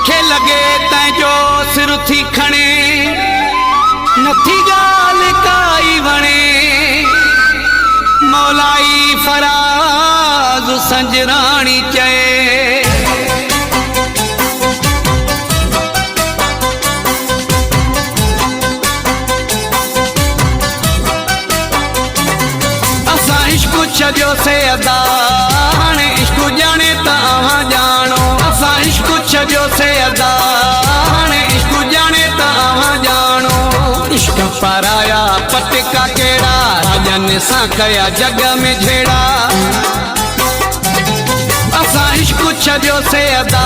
तोखे लगे तैजो सिर थी खणे नथी गाल काई वणे मौलाई फराज संजराणी चए असा इश्क छजो से अदा हाणे इश्क जाने तव्हां जानो असा इश्क छजो से अदा हाणे इश्क जाने तव्हां जानो इश्क पराया पटका केड़ा राजन सा कया जग में झेड़ा असा इश्क छजो से अदा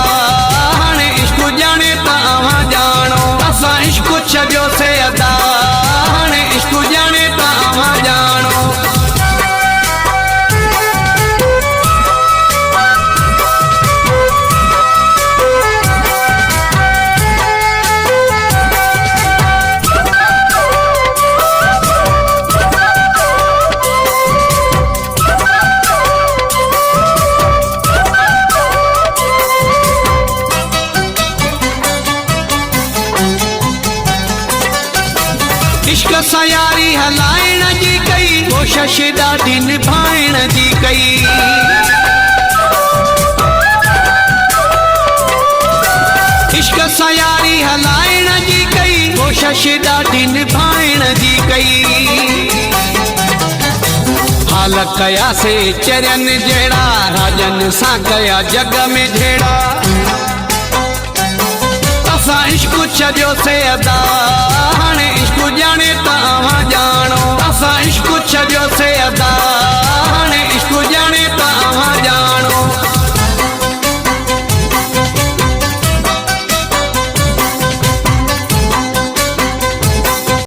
हाणे इश्क जाने तव्हां जानो असा इश्क छजो से अदा हाणे इश्क जाने तव्हां जानो इश्क सां यारी हलाइण जी कई कोशिश ॾाढी निभाइण जी कई इश्क सां यारी हलाइण जी कई कोशिश ॾाढी निभाइण जी कई हाल कया से चरन जहिड़ा राजन सां कया जग में झेड़ा असा इश्क छजो से अदा